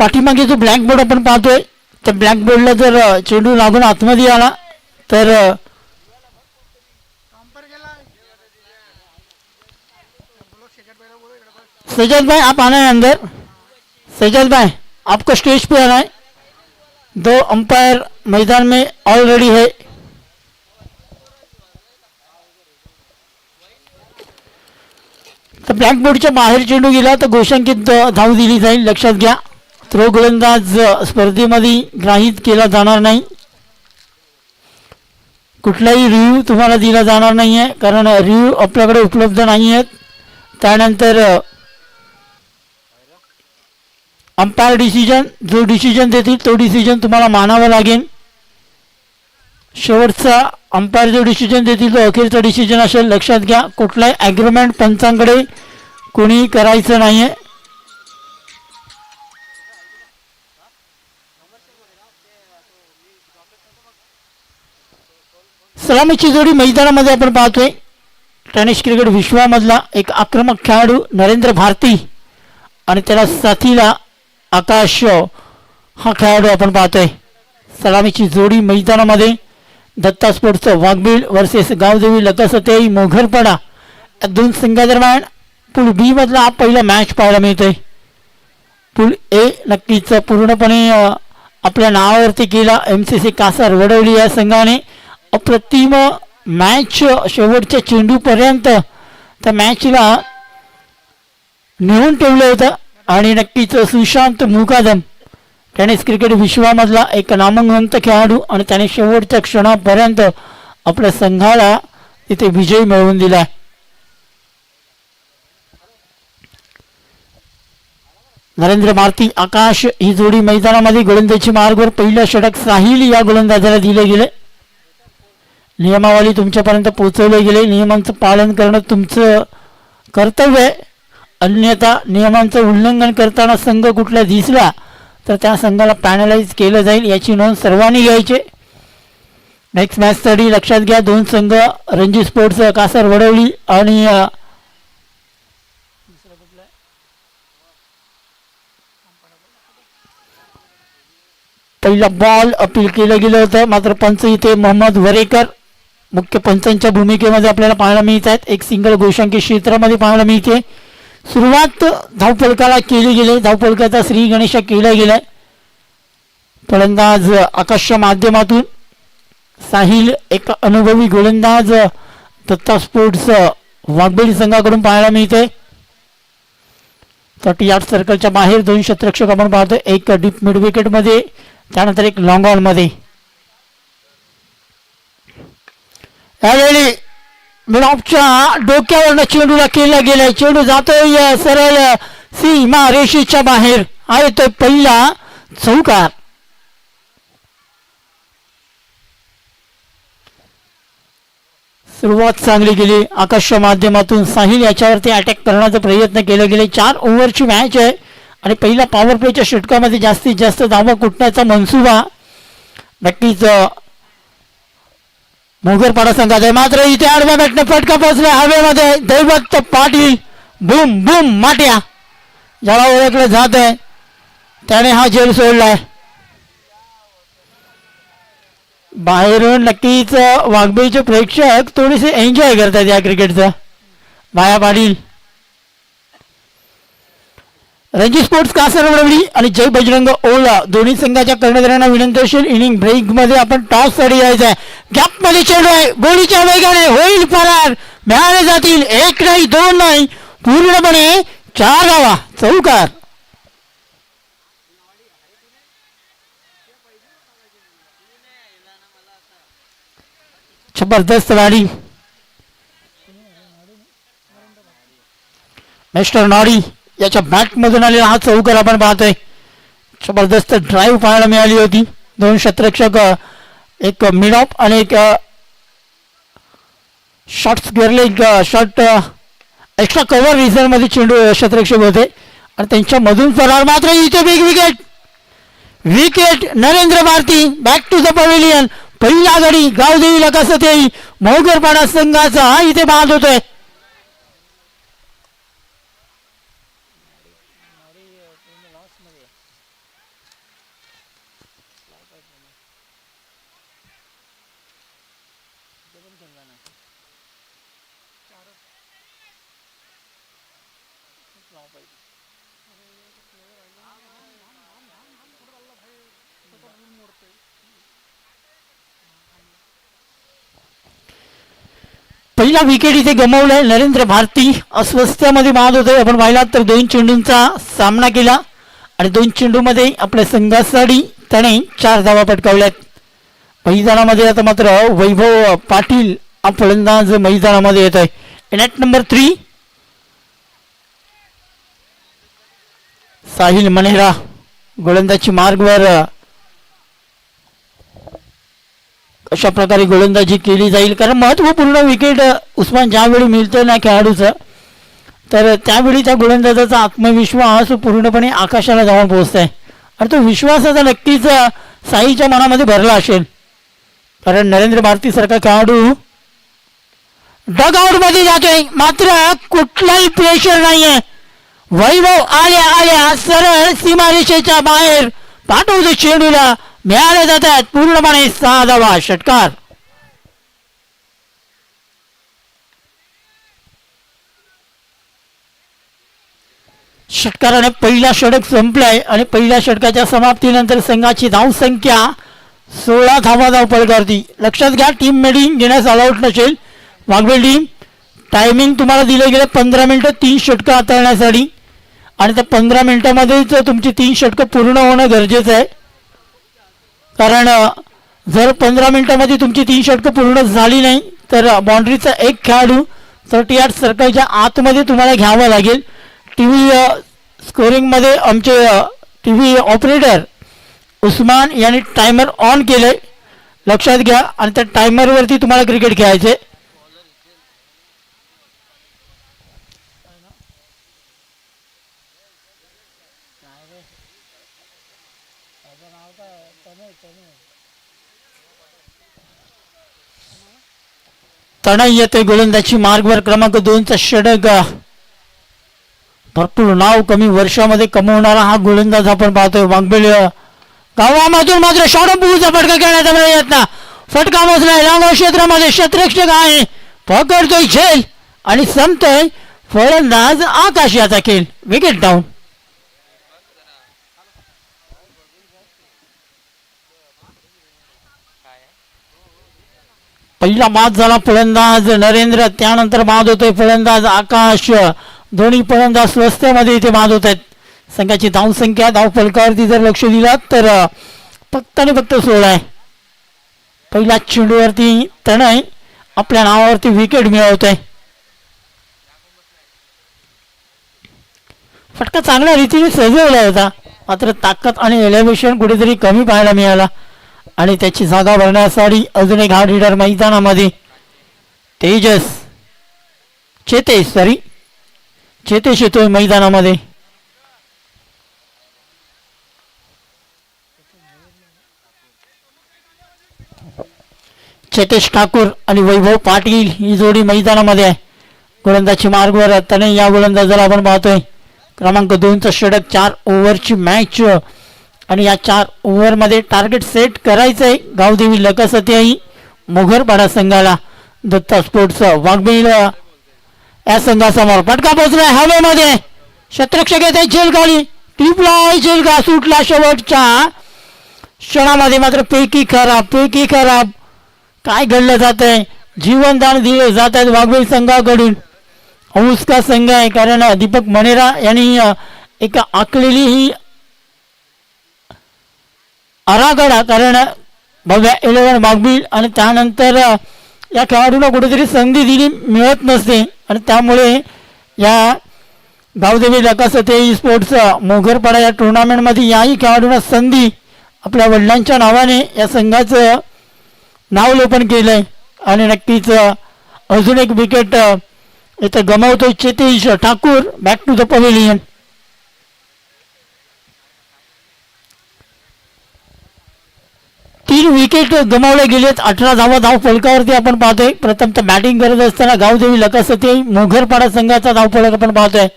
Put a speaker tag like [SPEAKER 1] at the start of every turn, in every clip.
[SPEAKER 1] पाठीमागे जो black board आपण पाहतोय त्या ब्लॅक बोर्डला जर चेंडू लागून आतमध्ये आला तर सजद भाई आप आना है अंदर। सजद भाई आपको स्टेज पे आना है। 2 अंपायर मैदान में ऑलरेडी है। तर ब्लॅक बोर्डच्या बाहेर चेंडू गेला तर घोषांकित धाव दिली जाईल, लक्षात घ्या। थ्रो गोलंदाज स्पर्धेमध्ये ग्राहित केला जाणार नाही, कुठलाही रिव्ह्यू तुम्हाला दिला जाणार नाही आहे, कारण रिव्ह्यू आपल्याकडे उपलब्ध नाही आहेत। त्यानंतर अंपायर डिसिजन, जो डिसिजन देतील तो डिसिजन तुम्हाला मानावा लागेल। शेवटचा अंपायर जो डिसिजन देतील तो अखेरचा डिसिजन असेल, लक्षात घ्या। कुठलाही ॲग्रीमेंट पंचांकडे कोणी करायचं नाही आहे। सलामीची जोडी मैदानामध्ये आपण पाहतोय। टेनिस क्रिकेट विश्वामधला एक आक्रमक खेळाडू नरेंद्र भारती आणि त्याला साथीला आकाश हा खेळाडू आपण पाहतोय। सलामीची जोडी मैदानामध्ये दत्ता स्पोर्ट्सचं वाघबीळ वर्सेस गावदेवी लकासतेई मोघरपाडा या 2 संघादरम्यान पूल बी मधला हा पहिला मॅच पाहायला मिळतोय। पूल ए नक्कीच पूर्णपणे आपल्या नावावरती केला MCC कासार वडवली या संघाने। अप्रतिम मॅच शेवटच्या चेंडूपर्यंत त्या मॅचला नेऊन ठेवलं होतं आणि नक्कीच सुशांत मुकादम टेनिस क्रिकेट विश्वामधला एक नामवंत खेळाडू आणि त्याने शेवटच्या क्षणापर्यंत आपल्या संघाला तिथे विजय मिळवून दिला। नरेंद्र भारती आकाश ही जोडी मैदानामध्ये गोलंदाजी मार्गावर पहिलं षटक साहिल या गोलंदाजाला दिले गेले। नियमावली तुमच्यापर्यंत पोहोचवले गेले, नियमांचं पालन करणं तुमचं कर्तव्य आहे, अन्यथा नियमांचं उल्लंघन करताना संघ कुठला दिसला तर त्या संघाला पॅनलाइज केलं जाईल, याची नोंद सर्वांनी घ्यायची। नेक्स्ट मॅचसाठी लक्षात घ्या 2 संघ रणजी स्पोर्ट्स कासार वडवली आणि पहिला बॉल अपील केलं गेलं होतं, मात्र पंच इथे मोहम्मद वरेकर मुख्य पंचांच्या भूमिकेमध्ये आपल्याला पाहायला मिळत आहेत। एक सिंगल घोषांकित क्षेत्रामध्ये पाहायला मिळते। सुरुवात धावफलकाला केली गेली, धावफलकाचा श्री गणेश केला गेलाय। फलंदाज आकाशच्या माध्यमातून साहिल एक अनुभवी गोलंदाज दत्ता स्पोर्ट्स वाघबेली संघाकडून पाहायला मिळते। 30 यार्ड सर्कलच्या बाहेर 2 क्षेत्ररक्षक आपण पाहतो, एक डीप मिड विकेट मध्ये त्यानंतर एक लॉंग ऑन मध्ये। यावेळी मिडऑफच्या डोक्यावरनं चेंडूला केला गेलाय, चेंडू जातोय सरळ सीमा रेषेच्या बाहेर आहे तो पहिला चौकार। सुरुवात चांगली गेली आकाशच्या माध्यमातून, साहिल याच्यावरती अटॅक करण्याचा प्रयत्न केले गेले। 4 ओव्हरची मॅच आहे आणि पहिला पॉवर प्लेच्या षटकामध्ये जास्तीत जास्त धावा कुटण्याचा मनसुबा नक्कीच मोगरपाडा संघात आहे। मात्र इथे आडव्या बॅटने फटका पोचला हवेमध्ये, दैवत पाटील बूम बूम माट्या ज्याला ओळखलं जात आहे त्याने हा झेल सोडलाय। बाहेरून नक्कीच वाघबीचे प्रेक्षक थोडेसे एन्जॉय करतात या क्रिकेटचा। बाया पाटील रणजी स्पोर्ट्स कासार वडवली आणि जय बजरंग ओला दोन्ही संघाच्या कर्णधारांना विनंती असेल इनिंग ब्रेक मध्ये आपण टॉस साठी यायचं आहे। गॅप मध्ये चेंडू आहे, गोळीच्या वेगाने होईल फरार, मिळाले जातील 1 नाही 2 नाही पूर्णपणे 4 धावा, चौकार। जबरदस्त गाडी मिस्टर नॉडी याच्या बॅट मधून आलेला हा चौकार आपण पाहतोय। जबरदस्त ड्राईव्ह पाहायला मिळाली होती। 2 क्षेत्ररक्षक एक मिड ऑफ आणि एक शॉट्स गेरले, एक शॉट एक्स्ट्रा कव्हर रिझन मध्ये चेंडू क्षेत्ररक्षक होते आणि त्यांच्या मधून फरार। मात्र इथे big wicket, wicket Narendra Bharati back to the pavilion. पहिला गडी गावदेवीला कसं ते मोगरपाडा संघाचा हा इथे बाद होतोय। पहिला विकेट इथे गमावलाय नरेंद्र भारती अस्वस्थतेमध्ये बाद होते. आपण पाहिलात तर 2 चेंडूंचा सामना केला आणि 2 चेंडूमध्ये आपल्या संघासाठी त्याने 4 धावा पटकावल्यात. मैदानामध्ये आता मात्र वैभव पाटील हा फलंदाज मैदानामध्ये येत आहे. नेट नंबर 3 साहिल मनेरा गोलंदाजी मार्गवर अशा प्रकारे गोलंदाजी केली जाईल, कारण महत्त्वपूर्ण विकेट उस्मान ज्यावेळी मिळतं ना खेळाडूचं, तर त्यावेळी त्या गोलंदाजाचा आत्मविश्वास पूर्णपणे आकाशाला जाऊन पोहोचत आहे आणि तो विश्वास आता नक्कीच साईच्या मनामध्ये भरला असेल, कारण नरेंद्र भारती सारखा खेळाडू डग आउट मध्ये जातोय मात्र कुठलाही प्रेशर नाहीये. वैभव आल्या आल्या सरळ सीमारेषेच्या बाहेर पाठवतो चेंडूला, मिळाले जातात पूर्णपणे 6 धावा. षटकार. षटकाराने पहिला षटक संपलाय आणि पहिल्या षटकाच्या समाप्तीनंतर संघाची धावसंख्या 16 धाव पलकारती. लक्षात घ्या, टीम मेडिंग घेण्यास अलाउड नसेल. वाघबेल टीम टायमिंग तुम्हाला दिले गेले 15 मिनिटं 3 षटकं हाताळण्यासाठी आणि त्या 15 मिनिटांमध्येच तुमची 3 षटकं पूर्ण होणं गरजेचं आहे, कारण जर 15 मिनिटांमध्ये तुमची 3 षटकं पूर्ण झाली नाही तर बाउंड्रीचा एक खेळाडू 38 सर्कलच्या आतमध्ये तुम्हाला घ्यावा लागेल. टी व्ही स्कोरिंगमध्ये आमचे टी व्ही ऑपरेटर उस्मान यांनी टायमर ऑन केलंय, लक्षात घ्या, आणि त्या टायमरवरती तुम्हाला क्रिकेट खेळायचे. तनय येते गोलंदाजी मार्गवर. क्रमांक 2चा षटक भरपूर नाव कमी वर्षामध्ये कमवणारा हा गोलंदाज आपण पाहतोय. वाघबेल गावामधून मात्र शॉर्टपुलचा फटका खेळण्याचा प्रयत्न, फटका बसलाय लांब क्षेत्रामध्ये, क्षेत्ररक्षक आहे, पकडतोय झेल आणि संपतोय. फलंदाज आकाश याचा खेळ. Wicket down. पहिला बाद झाला फलंदाज नरेंद्र, त्यानंतर बाद होतोय फलंदाज आकाश. दोन्ही फलंदाज स्वस्त्यामध्ये इथे बाद होत आहेत. संघाची धावसंख्या धाव फलकावरती जर लक्ष दिलात तर फक्त आणि फक्त 16 आहे. पहिल्या चेंडूवरती तनय आपल्या नावावरती विकेट मिळवत आहे. फटका चांगल्या रीतीने सजवला होता, मात्र ताकद आणि एलिव्हेशन कुठेतरी कमी पाहायला मिळाला आणि त्याची जागा भरण्यासाठी अजून एक हार्ड हिटर मैदानामध्ये चेतेश येतोय मैदानामध्ये. चेतेश ठाकूर आणि वैभव पाटील ही जोडी मैदानामध्ये आहे. गोलंदाजी मार्गवर तनय या गोलंदाजाला आपण पाहतोय. क्रमांक 2चा षटक. 4 ओव्हरची मॅच आणि या 4 ओव्हरमध्ये टार्गेट सेट करायचंय गावदेवी लकासत्याही मोघरपाडा संघाला. दत्ता स्पोर्ट्स वाघबेल या संघासमोर फटका पोहोचलाय हवेमध्ये, क्षेत्ररक्षक येते झेल खाली, टिपला झेल का सुटला शेवटच्या क्षणामध्ये, मात्र पैकी खराब. काय घडलं जात आहे, जीवनदान दिले जात आहेत वाघबेल संघाकडून. हौस का संघ आहे, कारण दीपक मनेरा यांनी एक आखलेली ही आराखडा, कारण भव्या 11 वाघबील आणि त्यानंतर या खेळाडूंना कुठेतरी संधी दिली मिळत नसते आणि त्यामुळे या गावदेवी लकासते स्पोर्ट्स मोघरपाडा या टुर्नामेंटमध्ये याही खेळाडूंना संधी आपल्या वडिलांच्या नावाने या संघाचं नावलेपन केलंय आणि नक्कीच अजून एक विकेट इथं गमावतोय Chetesh Thakur. Back to the pavilion. तीन विकेट गमावले गेलेत. 18 धाव फलकावरती आपण पाहतोय. प्रथम तर बॅटिंग करत असताना गावदेवी लकासते मोघरपाडा संघाचा धावफलक आपण पाहतोय.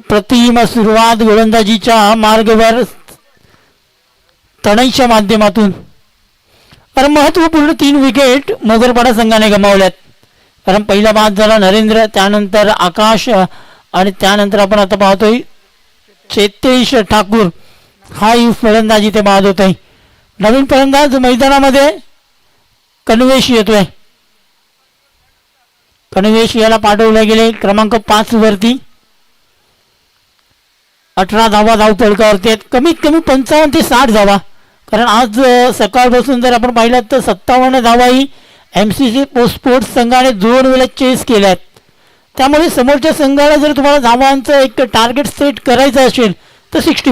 [SPEAKER 1] प्रतिम सुरुवात गोलंदाजीच्या मार्गावर तनयच्या माध्यमातून. पर महत्त्वपूर्ण 3 विकेट मोगरपाडा संघाने गमावल्यात. कारण पहिला बाद झाला नरेंद्र, त्यानंतर आकाश आणि त्यानंतर आपण आता पाहतोय चेतेश ठाकूर हा ही फलंदाजी ते बाद होत आहे. नवीन फलंदाज मैदानामध्ये कन्वेश येतोय. कन्वेश याला पाठवले गेले क्रमांक 5 वरती. 18 धावा धावफलकावरती आहेत. कमीत कमी 55 ते 60 धावा. कारण आज सकाळपासून जर आपण पाहिलं तर 57 धावाही MCC स्पोर्ट्स संघाने 2 वेळा चेस केल्यात. त्यामुळे समोरच्या संघाला जर तुम्हाला धावांचं एक टार्गेट सेट करायचं असेल तर 60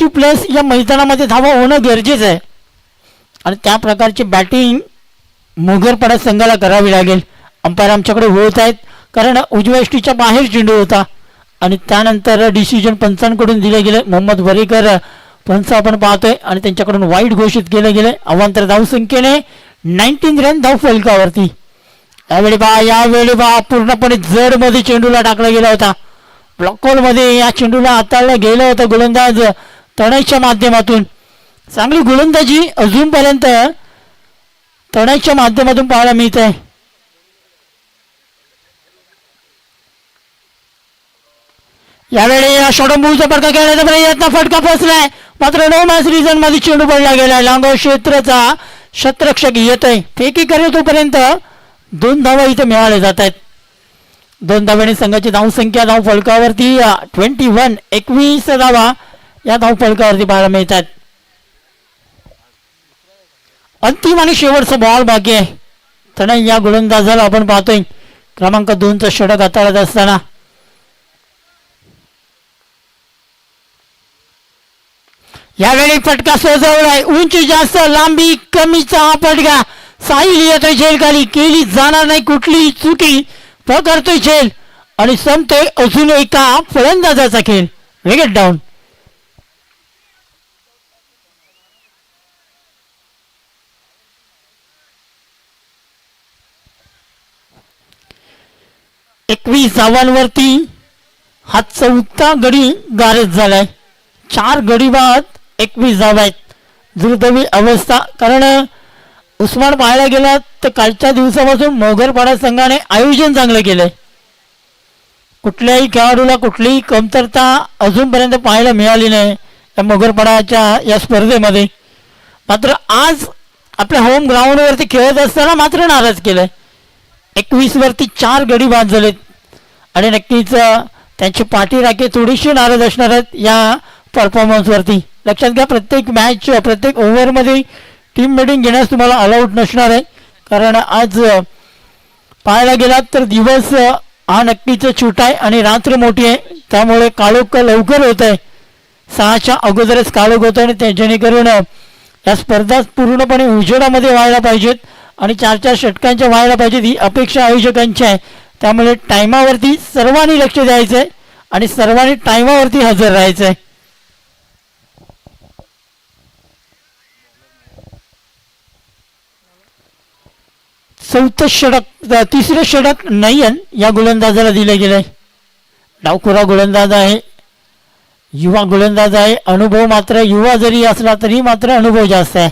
[SPEAKER 1] प्लस या मैदानामध्ये धावा होणं गरजेचं आहे. आणि त्या प्रकारची बॅटिंग मोगरपाडा संघाला करावी लागेल. अंपायर आमच्याकडे होत आहेत कारण उजव्या यष्टीच्या बाहेर चेंडू होता आणि त्यानंतर डिसिजन पंचांकडून दिले गेले. मोहम्मद वरेकर पंच आपण पाहतोय आणि त्यांच्याकडून वाईट घोषित केले गेले. अवांतर धावसंख्येने 19 रन धाव फलकावरती. यावेळी पूर्णपणे जड मध्ये चेंडूला टाकला गेला होता. ब्लॉकहोल मध्ये या चेंडूला हाताळलं गेलं होतं गोलंदाज तणयच्या माध्यमातून. चांगली गोलंदाजी अजूनपर्यंत तणयच्या माध्यमातून पाहायला मिळत आहे. यावेळी षडंबूचा फटका खेळण्याचा प्रयत्न, फटका पोचलाय मात्र नो मॅच रिझन मध्ये चेंडू पडला गेलाय. लांब क्षेत्राचा शतरक्षक येत आहे. फेकी करे तोपर्यंत 2 धावा इथे मिळाले जात आहेत. 2 धाव्याने संघाची धावसंख्या धाव फलकावरती 21 धावा या धाव फलकावरती पाहायला मिळतात. अंतिम आणि शेवटचा बॉल बाकी आहे. तणय या गोलंदाजाला आपण पाहतोय क्रमांक 2चं षटक हाताळत असताना. यावेळी फटका सोजवलाय. उंची जास्त, लांबी कमीचा हा फटका. साहिल येतोय झेल खाली, केली जाणार नाही कुठली चुकी. पकडतोय झेल आणि संपतोय अजून एका फलंदाजाचा खेळ. Wicket down. एकवीस धावांवरती हा 4था गडी गारद झालाय. 4 गडी बाद 21 धावा आहेत. दुर्दैवी अवस्था. कारण उस्मान पाहायला गेला तर कालच्या दिवसापासून मोगरपाडा संघाने आयोजन चांगलं केलंय. कुठल्याही खेळाडूला कुठलीही कमतरता अजूनपर्यंत पाहायला मिळाली नाही या मोगरपाडाच्या या स्पर्धेमध्ये. मात्र आज आपल्या होम ग्राउंडवरती खेळत असताना मात्र नाराज केलंय. 21 वरती 4 गडी बाद झालेत आणि नक्कीच त्यांची पाठीराखे थोडीशी नाराज असणार आहेत या परफॉर्मन्सवरती. लक्षात घ्या, प्रत्येक मॅच प्रत्येक ओव्हरमध्ये टीम मीटिंग घेण्यास तुम्हाला अलाउड नसणार आहे. कारण आज पाहायला गेलात तर दिवस हा नक्कीच छोटा आहे आणि रात्र मोठी आहे. त्यामुळे काळोख लवकर होत आहे. 6च्या अगोदरच काळोख होत आहे आणि जेणेकरून या स्पर्धा पूर्णपणे उजेडामध्ये व्हायला पाहिजेत आणि 4 षटकांच्या व्हायला पाहिजेत ही अपेक्षा आयोजकांची आहे. त्यामुळे टायमावरती सर्वांनी लक्ष द्यायचं आहे आणि सर्वांनी टायमावरती हजर राहायचं आहे. चौथं षटक, 3रे षटक नयन या गोलंदाजाला दिले गेले. डावखुरा गोलंदाज आहे, युवा गोलंदाज आहे. अनुभव मात्र युवा जरी असला तरी मात्र अनुभव जास्त आहे.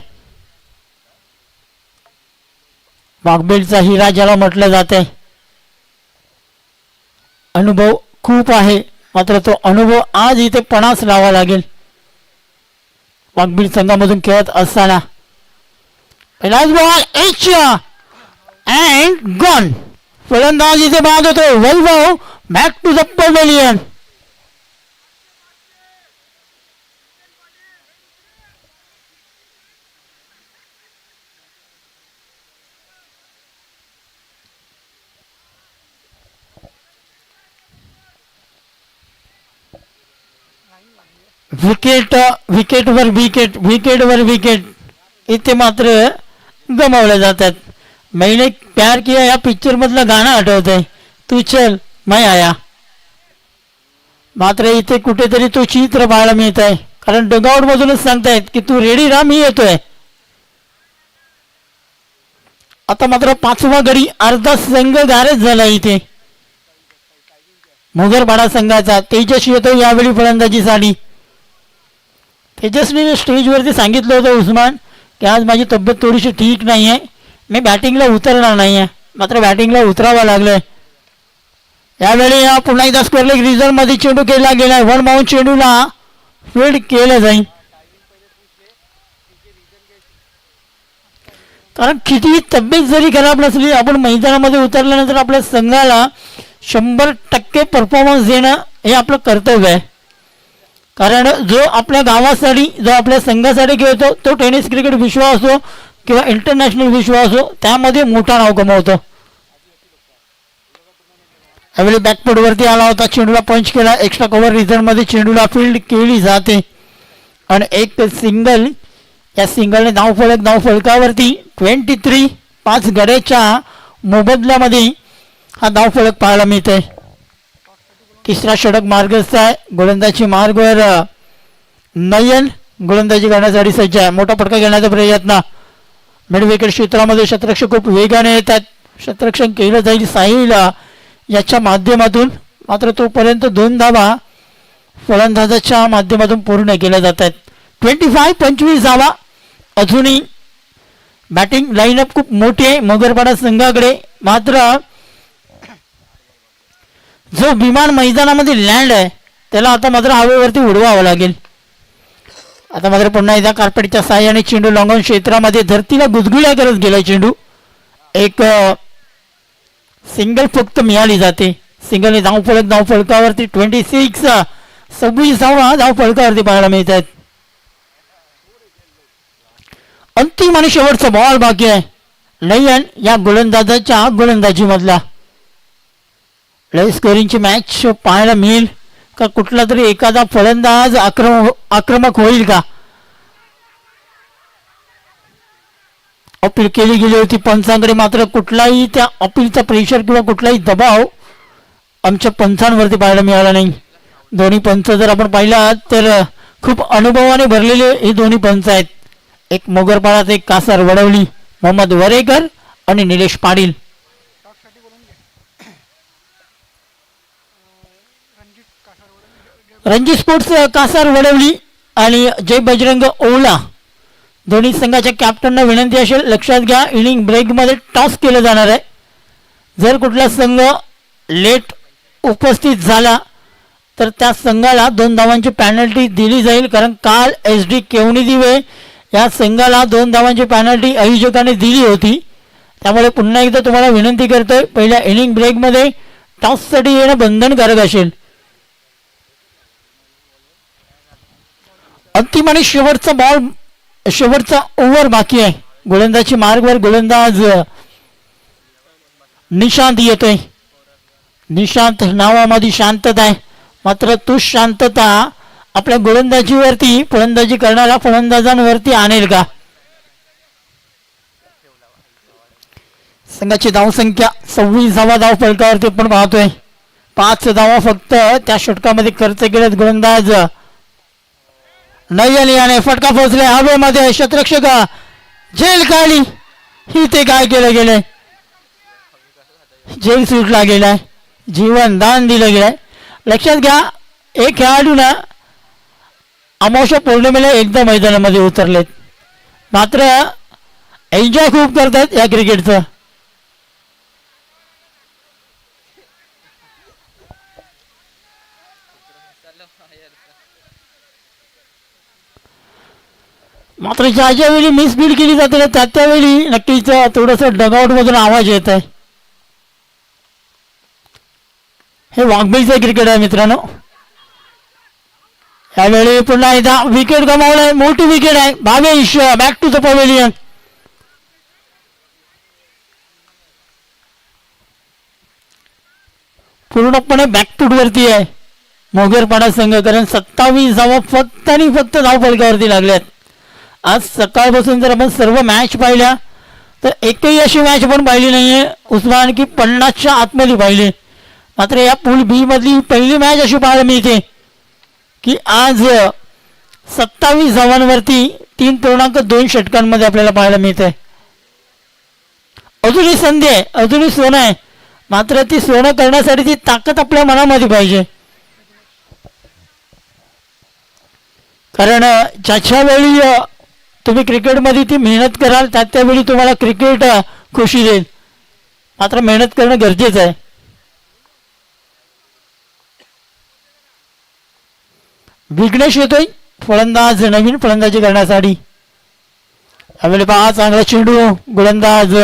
[SPEAKER 1] वाघबेलचा हिरा ज्याला म्हटलं जाते. अनुभव खूप आहे मात्र तो अनुभव आज इथे पणास लावा लागेल. वाघबील संघामधून खेळत असताना पहिलाच बॉल एच अँड गॉन. फलंदाज इथे बाद होतो. Vaibhav back to the pavilion. विकेटवर विकेट इथे मात्र गमावले जातात. मैंने प्यार किया या पिक्चर मधलं गाणं आठवत आहे, तू चल मैं आया. मात्र इथे कुठेतरी तो चित्र पाहायला मिळत आहे. कारण डगआउट मधूनच सांगतायत की तू रेडी राहा, मी येतोय. आता मात्र 5वा गडी अर्धा संघ गारज झाला इथे. मोगरपाडा संघाचा तेजस येतो यावेळी फलंदाजीसाठी. तेजस्वीने स्टेजवरती सांगितलं होतं उस्मान की आज माझी तब्येत थोडीशी ठीक नाही आहे, मी बॅटिंगला उतरणार नाही आहे. मात्र बॅटिंगला उतरावं लागलं. यावेळी पुन्हा एकदा स्क्वेअर लेग रिझल्टमध्ये चेंडू केला गेला. वन बाउंड चेंडूला फील्ड केलं जाईल. कारण कितीही तब्येत जरी खराब नसली, आपण मैदानामध्ये उतरल्यानंतर आपल्या संघाला 100% परफॉर्मन्स देणं हे आपलं कर्तव्य आहे. कारण जो आपल्या गावासाठी, जो आपल्या संघासाठी खेळतो, तो टेनिस क्रिकेट विश्व असो किंवा इंटरनॅशनल विश्व असो, त्यामध्ये मोठा नाव कमावतो. यावेळी बॅकफूटवरती आला होता, चेंडूला पंच केला. एक्स्ट्रा कव्हर रिझल्टमध्ये चेंडूला फील्ड केली जाते आणि एक सिंगल. या सिंगलने धावफलकावरती 23 5 गड्याच्या मोबदल्यामध्ये हा धावफलक पाहायला मिळतोय. तिसरा षटक मार्गस्थ आहे. गोलंदाजी मार्गवर नयन गोलंदाजी करण्यासाठी सज्ज आहे. मोठा फटका घेण्याचा प्रयत्न. मिड विकेट क्षेत्रामध्ये शतरक्षक खूप वेगाने येतात. शतरक्षण केलं जाईल साहिल याच्या माध्यमातून. मात्र तोपर्यंत 2 धावा फलंदाजाच्या माध्यमातून पूर्ण केल्या जात आहेत. 25 धावा. अजूनही बॅटिंग लाईनअप खूप मोठी आहे मगरपाडा संघाकडे. मात्र जो विमान मैदानामध्ये लँड आहे त्याला आता मात्र हवेवरती उडवावं लागेल. आता मात्र पुन्हा एकदा कार्पेटच्या साहाय्याने चेंडू लॉंगॉन क्षेत्रामध्ये धरतीला गुदगुल्या करत गेला चेंडू. एक सिंगल फक्त मिळाली जाते. सिंगलने धावफलकावरती 26 धावा धावफलकावरती पाहायला मिळत आहेत. अंतिम आणि शेवटचा बॉल बाकी आहे नयन या गोलंदाजाच्या गोलंदाजी मधला. लय स्कोरिंगची मॅच पाहायला मिळेल का? कुठला तरी एखादा फलंदाज आक्रमक होईल का? अपील केली गेली होती पंचांकडे, मात्र कुठलाही त्या अपीलचा प्रेशर किंवा कुठलाही दबाव आमच्या पंचांवरती पाहायला मिळाला नाही. दोन्ही पंच जर आपण पाहिला तर खूप अनुभवाने भरलेले हे दोन्ही पंच आहेत. एक मोगरपाडात, एक कासार वडवली, मोहम्मद वरेकर आणि निलेश पाटील. रणजी स्पोर्ट्स कासार वडवली आणि जय बजरंग ओवला दोन्ही संघाच्या कॅप्टनना विनंती असेल, लक्षात घ्या इनिंग ब्रेकमध्ये टॉस केलं जाणार आहे. जर कुठला संघ लेट उपस्थित झाला तर त्या संघाला 2 धावांची पॅनल्टी दिली जाईल. कारण काल SD केवणी दिवे या संघाला 2 धावांची पॅनल्टी आयोजकाने दिली होती. त्यामुळे पुन्हा एकदा तुम्हाला विनंती करतोय, पहिल्या इनिंग ब्रेकमध्ये टॉससाठी येणं बंधनकारक असेल. अंतिम आणि शेवटचा बॉल, शेवटचा ओव्हर बाकी आहे. गोलंदाजी मार्गवर गोलंदाज निशांत येतोय. निशांत नावामध्ये शांतता आहे, मात्र तू शांतता आपल्या गोलंदाजीवरती, फलंदाजी करणाऱ्या फलंदाजांवरती आणेल का? संघाची धावसंख्या 26 धावा धावफलकावरती पण पाहतोय. 5 धावा फक्त त्या षटकामध्ये खर्च केलेत गोलंदाज नयन याने. फटका पोहोचले हवेमध्ये, शतरक्षक जेल काढली. ही ते काय केलं गेलंय? जेल सुटला गेलाय, जीवन दान दिलं गेलंय. लक्षात घ्या, एक खेळाडू ना अमावस्या पौर्णिमेला एकदा मैदानामध्ये उतरलेत, मात्र एन्जॉय खूप करतात या क्रिकेटचं. मात्र ज्या ज्यावेळी मिसफील्ड केली जाते ना त्यावेळी नक्कीच थोडंसं डगआउट मधून आवाज येत आहे. हे वाघबीचं क्रिकेट आहे मित्रांनो. यावेळी पुन्हा एकदा विकेट गमावलाय, मोठी विकेट आहे. Bhavesh back to the pavilion. पूर्णपणे बॅकफूट वरती आहे मोगरपाडा संघ, कारण 27 धावा फक्त आणि फक्त धावफलकावरती लागल्यात. आज सकाळपासून जर आपण सर्व मॅच पाहिल्या तर एकही अशी मॅच आपण पाहिली नाहीये उस्मान की 50च्या आतमध्ये पाहिली. मात्र या पूल बी मधली पहिली मॅच अशी पाहायला मिळते की आज 27 धावांवरती 3.2 षटकांमध्ये आपल्याला पाहायला मिळते. अजूनही संधी आहे, अजूनही सोनं आहे, मात्र ती सोनं करण्यासाठी ती ताकद आपल्या मनामध्ये पाहिजे. कारण ज्याच्या वेळी तुम्ही क्रिकेटमध्ये ती मेहनत कराल त्यावेळी तुम्हाला क्रिकेट खुशी देईल. मात्र मेहनत करणं गरजेचं आहे. विघ्नेश येतोय फलंदाज नवीन फलंदाजी करण्यासाठी. यावेळी पहा चांगला चेंडू गोलंदाज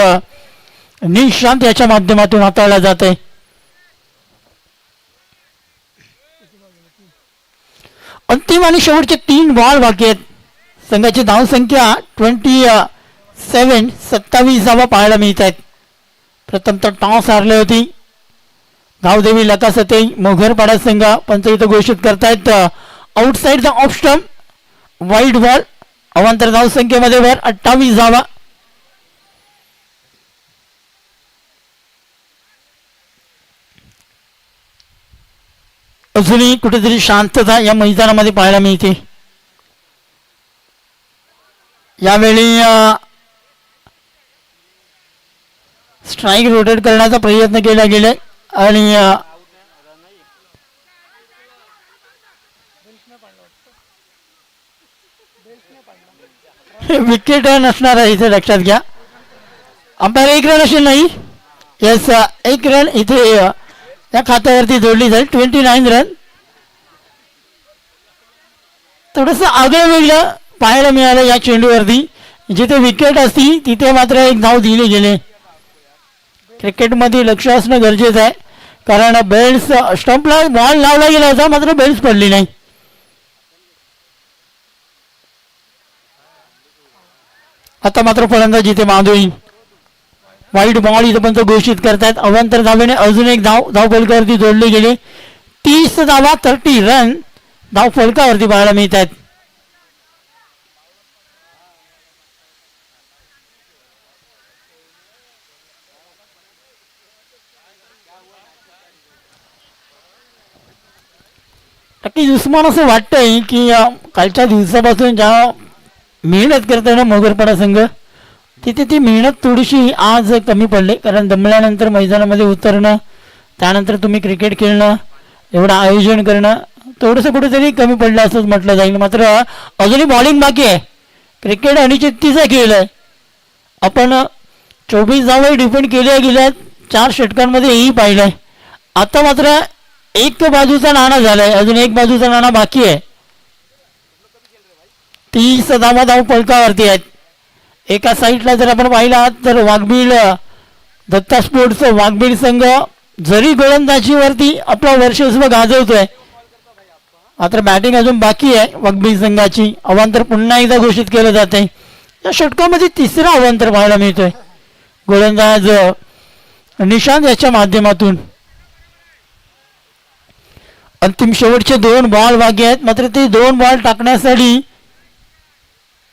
[SPEAKER 1] निशांत याच्या माध्यमातून हाताळला जात आहे. अंतिम आणि शेवटचे 3 बॉल बाकी आहेत. संघाची धावसंख्या 27 पाहायला मिळत आहेत. प्रथम तर टॉस हारली होती. धावदेवी लता सते मोघरपाडा संघ पंच इथं घोषित करतायत outside the off stump wide ball. अवांतर धावसंख्येमध्ये वर 28 धावा. अजूनही कुठेतरी शांतता या मैदानामध्ये पाहायला मिळते. यावेळी स्ट्राईक रोटेट करण्याचा प्रयत्न केला गेला आणि विकेट नसणार आहे इथे लक्षात घ्या. अंपायर 1 रन असेल नाही. यस 1 रन इथे या खात्यावरती जोडली जाईल. 29 रन. थोडंसं आगळं वेगळं पाहायला मिळालं या चेंडूवरती. जिथे विकेट असती तिथे मात्र एक धाव दिली गेले. क्रिकेटमध्ये लक्ष असणं गरजेचं आहे कारण बेल्स स्टंपला बॉल लावला गेला होता मात्र बेल्स पडली नाही. आता मात्र फलंदाज इथे माधवी वाईट बॉल इथं पण घोषित करतायत. अवांतर धावेने अजून एक धाव फलकावरती जोडली गेली. 30 धावा 30 रन धाव फलकावरती पाहायला मिळत आहेत. नक्कीच उस्मान असं वाटतंय की कालच्या दिवसापासून ज्या मेहनत करताना मोगरपाडा संघ तिथे ती मेहनत थोडीशी आज कमी पडली. कारण दमल्यानंतर मैदानामध्ये उतरणं त्यानंतर तुम्ही क्रिकेट खेळणं एवढं आयोजन करणं थोडंसं कुठेतरी कमी पडलं असंच म्हटलं जाईल. मात्र अजूनही बॉलिंग बाकी आहे. क्रिकेट अनिश्चिततेचा खेळ आहे. आपण 24 धावा डिपेंड केल्या गेल्या 4 षटकांमध्ये हेही पाहिलं आहे. आता मात्र एक बाजूचा नाणा झालाय. अजून एक बाजूचा नाणा बाकी आहे. 30 धावा धाव फलकावरती आहेत. एका साईडला जर आपण पाहिला तर वाघबीळ दत्ता स्पोर्ट्स वाघबीळ संघ जरी गोलंदाजीवरती आपला वर्चस्व गाजवतोय मात्र बॅटिंग अजून बाकी आहे वाघबीळ संघाची. अवांतर पुन्हा एकदा घोषित केलं जाते. या षटकामध्ये 3रा अवांतर पाहायला मिळतोय गोलंदाज निशांत याच्या माध्यमातून. अंतिम शेवटचे 2 बॉल बाकी आहेत. मात्र ते 2 बॉल टाकण्यासाठी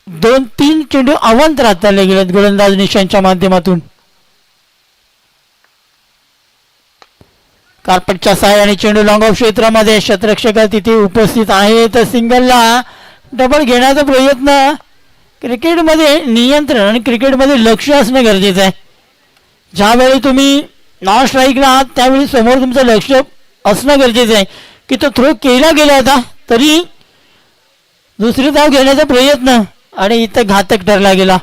[SPEAKER 1] 2-3 चेंडू अवांतर हाताळले गेलेत गोलंदाज निशांतच्या माध्यमातून. कार्पेटच्या सहाय्याने चेंडू लॉंग ऑफ क्षेत्रामध्ये क्षेत्ररक्षक तिथे उपस्थित आहेत. सिंगलला डबल घेण्याचा प्रयत्न. क्रिकेटमध्ये नियंत्रण आणि क्रिकेटमध्ये लक्ष असणं गरजेचं आहे. ज्यावेळी तुम्ही नॉन स्ट्राईकला आहात त्यावेळी समोर तुमचं लक्ष असणं गरजेचं आहे की तो थ्रो केला गेला होता तरी दुसरी धाव घेण्याचा प्रयत्न आणि इथं घातक ठरला गेला.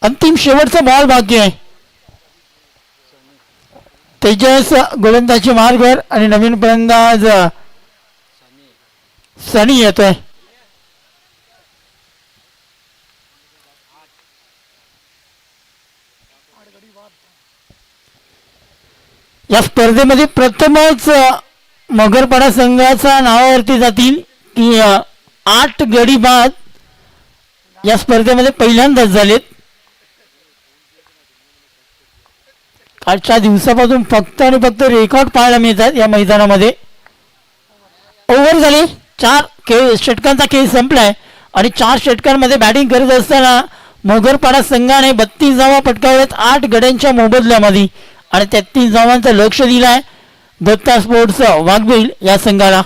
[SPEAKER 1] अंतिम शेवटचा बॉल बाकी आहे. तेजस गोलंदाजी मार्गवर आणि नवीन फलंदाज सनी येतोय. या स्पर्धेमध्ये प्रथमच मगरपाडा संघाचा नावावरती जातील की 8 गडी बाद या स्पर्धेमध्ये पहिल्यांदाच झालेत. कालच्या दिवसापासून फक्त आणि फक्त रेकॉर्ड पाहायला मिळतात या मैदानामध्ये. ओव्हर झाले 4 षटकांचा खेळ संपलाय आणि 4 षटकांमध्ये बॅटिंग करत असताना मोगरपाडा संघाने 32 धावा पटकावल्यात 8 गड्यांच्या मोबदल्यामध्ये आणि 33 धावांचं लक्ष दिलंय दत्ता स्पोर्ट्स वाघबीळ या संघाला.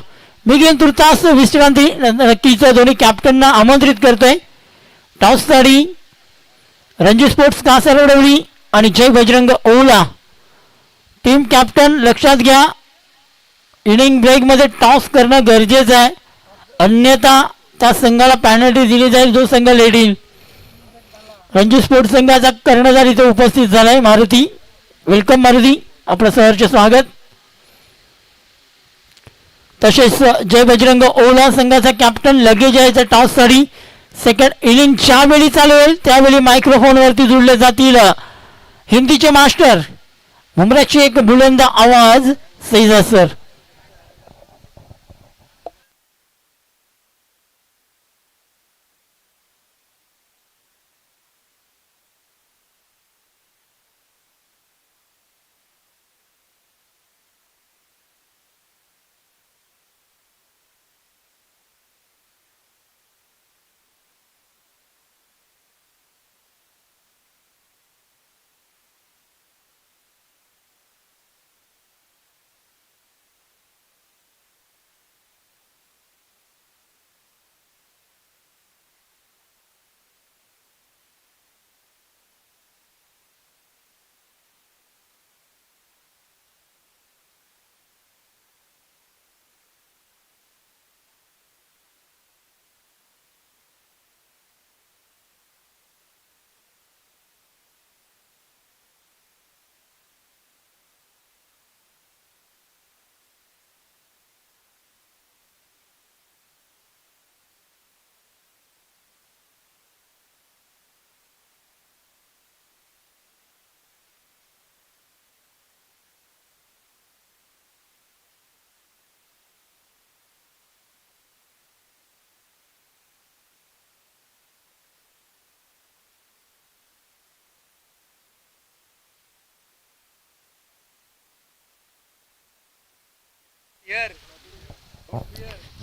[SPEAKER 1] मी घेऊन तुर्तास विश्रांती. नक्कीच दोन्ही कॅप्टनना आमंत्रित करतोय. टॉससाठी रणजी स्पोर्ट्स कासारवडवली आणि जय बजरंग ओला टीम कॅप्टन लक्षात घ्या. इनिंग ब्रेकमध्ये टॉस करणं गरजेचं आहे अन्यथा त्या संघाला पेनल्टी दिली जाईल जो संघ लेडील. रणजी स्पोर्ट्स संघाचा कर्णधार इथे उपस्थित झालाय मारुती. वेलकम मारुती, आपलं सहर्ष स्वागत. तसेच जय बजरंग ओला संघाचा कॅप्टन लगेज यायचा टॉस साठी सेकंड इनिंग ज्यावेळी चालू होईल त्यावेळी मायक्रोफोनवरती जोडले जातील हिंदीचे मास्टर मुंबईची एक बुलंद आवाज सैजा सर.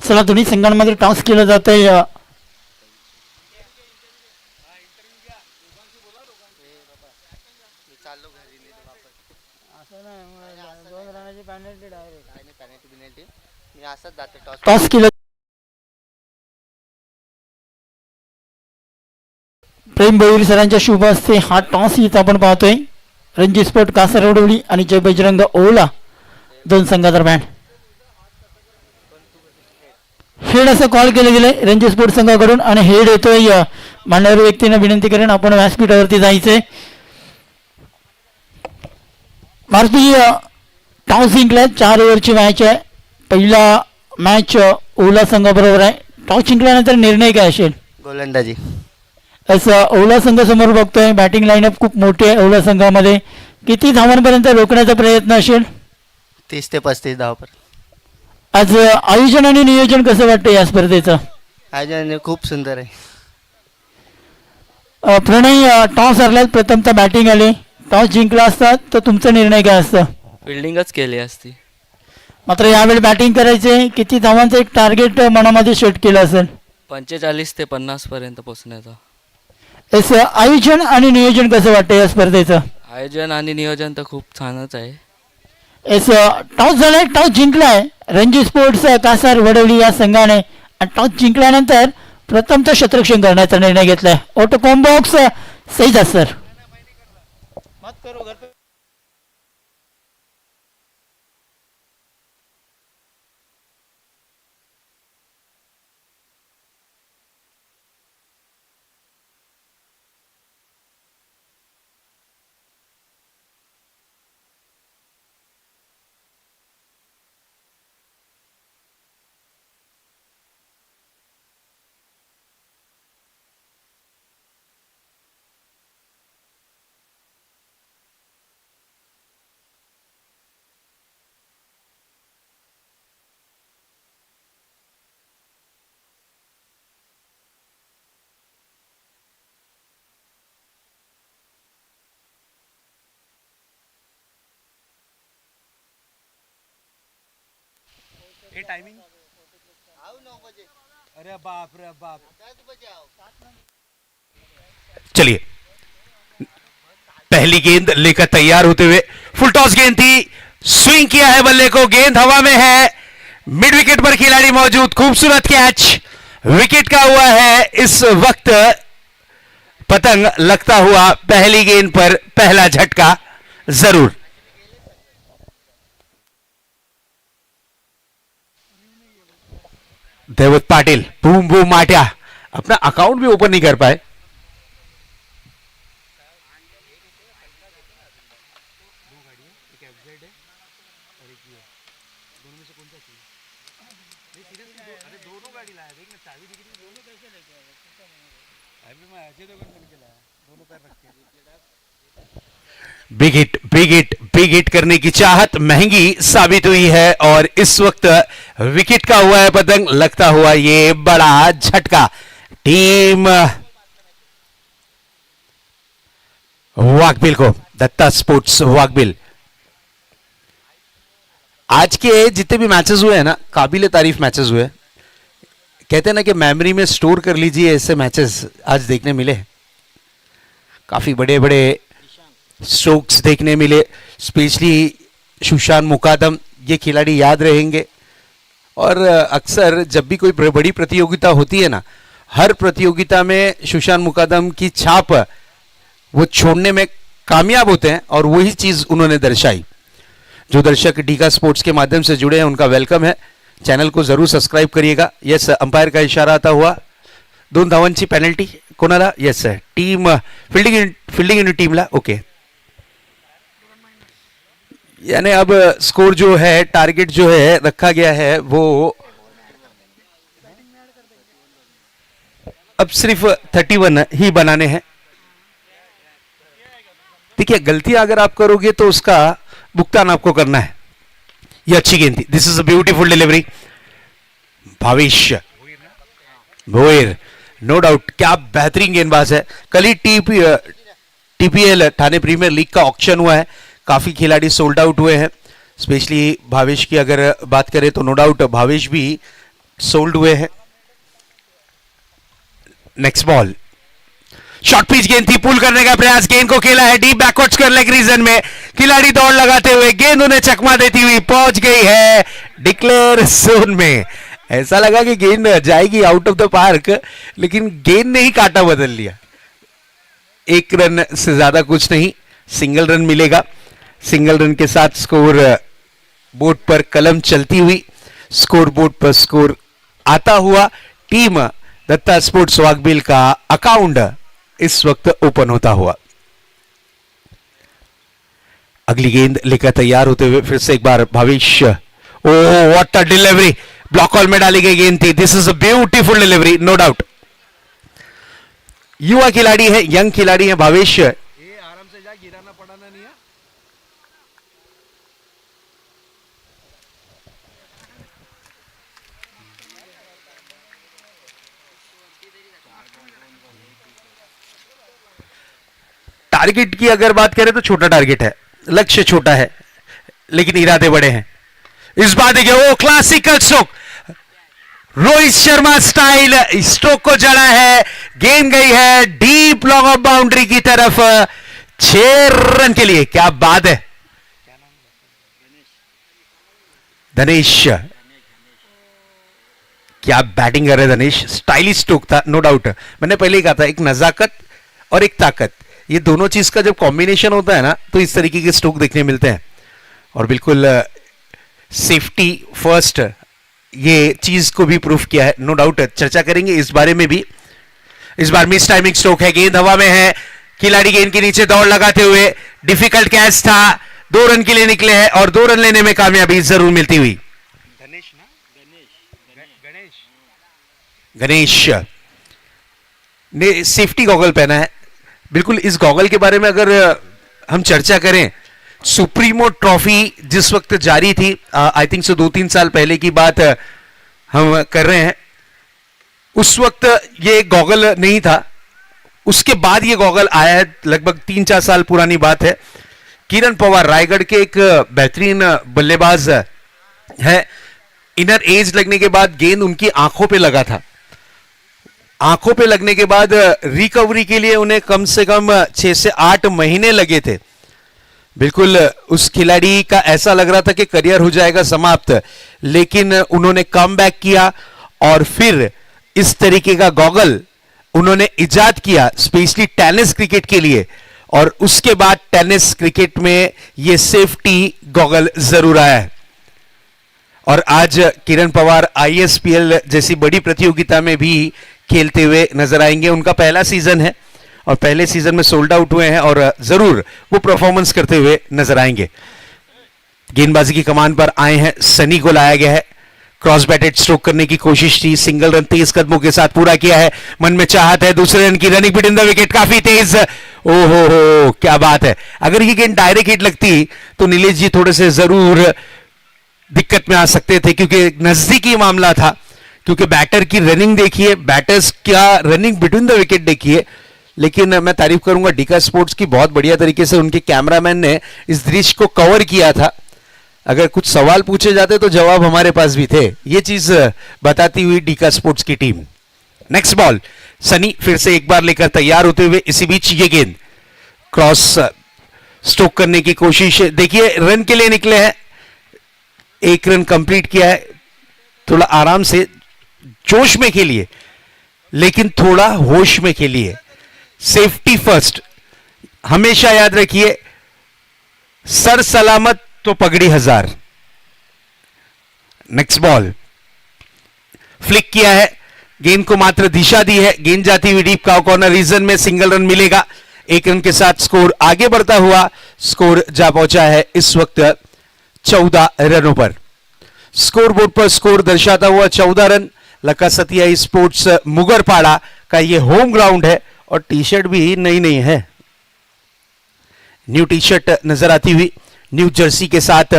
[SPEAKER 1] चला दोन्ही संघांमध्ये टॉस केलं जात आहे. टॉस केलं प्रेम भोईर सरांच्या शुभ हस्ते हा टॉस इथं आपण पाहतोय. रणजी स्पोर्ट कासारवडवली आणि जय बजरंग ओला दोन संघादरम्यान हेड असं कॉल केलं गेलंय रणजी स्पोर्ट्स संघाकडून आणि हेड येतोय. मान्यवर व्यक्तीने विनंती करेन आपण व्यासपीठावरती जायचंय. मारुती टॉस जिंकलाय. 4 ओव्हरची मॅच आहे. पहिला मॅच ओला संघाबरोबर आहे. टॉस जिंकल्यानंतर निर्णय काय असेल?
[SPEAKER 2] गोलंदाजी.
[SPEAKER 1] असं ओला संघ समोर बघतोय. बॅटिंग लाईनअप खूप मोठी आहे ओला संघामध्ये. किती धावांपर्यंत रोखण्याचा प्रयत्न असेल?
[SPEAKER 2] 30 ते 35 धावापर्यंत.
[SPEAKER 1] आज आयोजन आणि नियोजन कसं वाटतं या स्पर्धेचं?
[SPEAKER 2] आयोजन खूप सुंदर आहे.
[SPEAKER 1] प्रणय टॉस हरल्यात प्रथमतः बॅटिंग आले. टॉस जिंकला असता तर तुमचा निर्णय काय असतं?
[SPEAKER 3] फिल्डिंगच केली असती.
[SPEAKER 1] मात्र यावेळी बॅटिंग करायचे. किती धावांचं एक टार्गेट मनामध्ये सेट केलं असेल?
[SPEAKER 3] 45 ते 50 पर्यंत पोहोचण्याचा.
[SPEAKER 1] आयोजन आणि नियोजन कसं वाटतं या स्पर्धेचं?
[SPEAKER 3] आयोजन आणि नियोजन तर खूप छानच आहे.
[SPEAKER 1] टॉस झालाय. टॉस जिंकलाय रणजी स्पोर्ट्स कासार वडवली या संघाने आणि टॉस जिंकल्यानंतर प्रथमतः क्षेत्ररक्षण करण्याचा निर्णय घेतलाय. ऑटो कॉम्बॉक्स सैजा सर.
[SPEAKER 4] टाइमिंग अरे बाप रे बाप. चलिए पहली गेंद लेकर तैयार होते हुए फुल टॉस गेंद थी. स्विंग किया है बल्ले को. गेंद हवा में है. मिड विकेट पर खिलाड़ी मौजूद. खूबसूरत कैच. विकेट का हुआ है इस वक्त पतंग लगता हुआ. पहली गेंद पर पहला झटका जरूर. देवत पाटिल बूम बूम माट्या अपना अकाउंट भी ओपन नहीं कर पाए. बिग हिट करने की चाहत महंगी साबित हुई है और इस वक्त विकेट का हुआ है पतंग. लगता हुआ ये बड़ा झटका टीम वाकबिल को. दत्ता स्पोर्ट्स वाकबिल. आज के जितने भी मैचेस हुए हैं ना, काबिल तारीफ मैचेस हुए. कहते हैं ना कि मेमोरी में स्टोर कर लीजिए, ऐसे मैचेस आज देखने मिले. काफी बड़े बड़े स्ट्रोक्स देखने मिले. स्पेशली सुशांत मुकादम, ये खिलाड़ी याद रहेंगे. और अक्सर जब भी कोई बड़ी प्रतियोगिता होती है ना, हर प्रतियोगिता में सुशांत मुकादम की छाप वो छोड़ने में कामयाब होते हैं और वही चीज उन्होंने दर्शाई. जो दर्शक डीका स्पोर्ट्स के माध्यम से जुड़े हैं उनका वेलकम है. चैनल को जरूर सब्सक्राइब करिएगा. यस, अंपायर का इशारा आता हुआ 2 धावांची पेनल्टी कोणाला? Yes sir, team fielding in टीमला. ओके, यानी अब स्कोर जो है, टारगेट जो है रखा गया है वो अब सिर्फ 31 ही बनाने हैं. देखिए, गलती अगर आप करोगे तो उसका भुगतान आपको करना है. ये अच्छी गेंद थी. This is a beautiful delivery. Bhavesh Bhoyar, no doubt, क्या बेहतरीन गेंदबाज है. कल ही टीपीएल ठाणे प्रीमियर लीग का ऑक्शन हुआ है. काफी खिलाड़ी सोल्ड आउट हुए हैं. स्पेशली भावेश की अगर बात करें तो नो डाउट भावेश भी सोल्ड हुए हैं. नेक्स्ट बॉल, शॉर्ट पिच गेंद थी. पुल करने का प्रयास, गेंद को खेला है deep backward square leg region में. खिलाड़ी दौड़ लगाते हुए गेंद उन्हें चकमा देती हुई पहुंच गई है डिक्लेयर जोन में. ऐसा लगा कि गेंद जाएगी आउट ऑफ द पार्क, लेकिन गेंद ने ही काटा बदल लिया. 1 रन से ज्यादा कुछ नहीं, सिंगल रन मिलेगा. सिंगल रन के साथ स्कोर बोर्ड पर कलम चलती हुई, स्कोर बोर्ड पर स्कोर आता हुआ. टीम दत्ता स्पोर्ट्स वाकबिल का अकाउंट इस वक्त ओपन होता हुआ. अगली गेंद लेकर तैयार होते हुए फिर से एक बार Bhavesh. Oh what a delivery. Block hole में डाली गई गेंद थी. This is a beautiful delivery, no doubt. युवा खिलाड़ी है, यंग खिलाड़ी है भावेश. आराम से जा, गिराना पड़ाना नहीं है. टारगेट की अगर बात करें तो छोटा टारगेट है, लक्ष्य छोटा है, लेकिन इरादे बड़े हैं. इस बार देखिए, वो classical stroke, Rohit Sharma style stroke को जड़ा है. गेंद गई है डीप लॉन्ग ऑफ बाउंड्री की तरफ. 6 रन के लिए. क्या बात है. धनेश, क्या बैटिंग कर रहे धनेश. स्टाइलिश स्ट्रोक था, नो डाउट. मैंने पहले ही कहा था, एक नजाकत और एक ताकत, ये दोनों चीज का जब कॉम्बिनेशन होता है ना, तो इस तरीके के स्ट्रोक देखने मिलते हैं. और बिल्कुल सेफ्टी फर्स्ट ये चीज को भी प्रूफ किया है, नो डाउट. चर्चा करेंगे इस बारे में भी. इस बार मिस टाइमिंग स्ट्रोक है, गेंद हवा में है. खिलाड़ी गेंद के नीचे दौड़ लगाते हुए, डिफिकल्ट कैच था. 2 रन के लिए निकले हैं और 2 रन लेने में कामयाबी जरूर मिलती हुई. गणेश ने सेफ्टी गॉगल पहना है. बिल्कुल, इस गॉगल के बारे में अगर हम चर्चा करें, सुप्रीमो ट्रॉफी जिस वक्त जारी थी, आई थिंक सो 2-3 साल पहले की बात हम कर रहे हैं, उस वक्त ये गॉगल नहीं था. उसके बाद ये गॉगल आया है, लगभग 3-4 साल पुरानी बात है. किरण पवार रायगढ़ के एक बेहतरीन बल्लेबाज है. इनर एज लगने के बाद गेंद उनकी आंखों पे लगा था. आंखों पे लगने के बाद रिकवरी के लिए उन्हें कम से कम 6 से 8 महीने लगे थे. बिल्कुल, उस खिलाड़ी का ऐसा लग रहा था कि करियर हो जाएगा समाप्त, लेकिन उन्होंने कम बैक किया और फिर इस तरीके का गॉगल उन्होंने इजाद किया स्पेशली टेनिस क्रिकेट के लिए. और उसके बाद टेनिस क्रिकेट में यह सेफ्टी गॉगल जरूर आया है. और आज किरण पवार ISPL जैसी बड़ी प्रतियोगिता में भी खेलते हुए नजर आएंगे। उनका पहला सीजन है और पहले सीजन में सोल्ड आउट हुए हैं और जरूर वो परफॉर्मेंस करते हुए नजर आएंगे। गेंदबाजी की कमान पर आए हैं सनी को लाया गया है। क्रॉस बैटेड स्ट्रोक करने की कोशिश थी, सिंगल रन तेज कदमों के साथ पूरा किया है। मन में चाहत है दूसरे रन की, running between the wicket काफी तेज। ओहो हो क्या बात है। अगर ये गेंद डायरेक्ट हिट लगती तो नीलेश जी थोड़े से जरूर दिक्कत में आ सकते थे, क्योंकि नजदीकी मामला था। क्योंकि बैटर की रनिंग देखिए, बैटर्स क्या रनिंग बिटवीन द विकेट देखिए। लेकिन मैं तारीफ करूंगा डीका स्पोर्ट्स की, बहुत बढ़िया तरीके से उनके कैमरामैन ने इस दृश्य को कवर किया था। अगर कुछ सवाल पूछे जाते तो जवाब हमारे पास भी थे, ये चीज बताती हुई डीका स्पोर्ट्स की टीम। नेक्स्ट बॉल, सनी फिर से एक बार लेकर तैयार होते हुए। इसी बीच ये गेंद क्रॉस स्ट्रोक करने की कोशिश, देखिए रन के लिए निकले हैं, एक रन कंप्लीट किया है। थोड़ा आराम से जोश में खेलिए, लेकिन थोड़ा होश में खेलिए। सेफ्टी फर्स्ट हमेशा याद रखिए, सर सलामत तो पगड़ी हजार। नेक्स्ट बॉल, फ्लिक किया है, गेंद को मात्र दिशा दी है, गेंद जाती हुई डीप काउ कॉर्नर रीजन में, सिंगल रन मिलेगा। एक रन के साथ स्कोर आगे बढ़ता हुआ स्कोर जा पहुंचा है इस वक्त 14 रनों पर। स्कोर बोर्ड पर स्कोर दर्शाता हुआ 14 रन। लका सतिया स्पोर्ट्स मुगरपाड़ा का ये होम ग्राउंड है और टी शर्ट भी नई नई है। न्यू टी शर्ट नजर आती हुई, न्यू जर्सी के साथ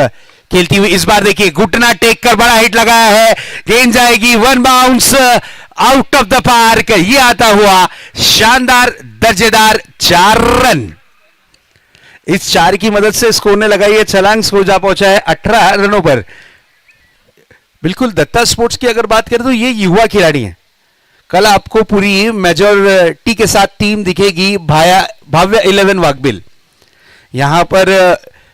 [SPEAKER 4] खेलती हुई। इस बार देखिए घुटना टेक कर बड़ा हिट लगाया है, गेंद जाएगी one bounce out of the park. ये आता हुआ शानदार दर्जेदार 4 रन। इस 4 की मदद से स्कोर ने लगाई है छलांग, स्कोर जा पहुंचा है 18 रनों पर। बिल्कुल दत्ता स्पोर्ट्स की अगर बात करें तो ये युवा खिलाड़ी हैं। कल आपको पूरी मेजॉरिटी के साथ टीम दिखेगी भाव्य 11 वाकबिल। यहां पर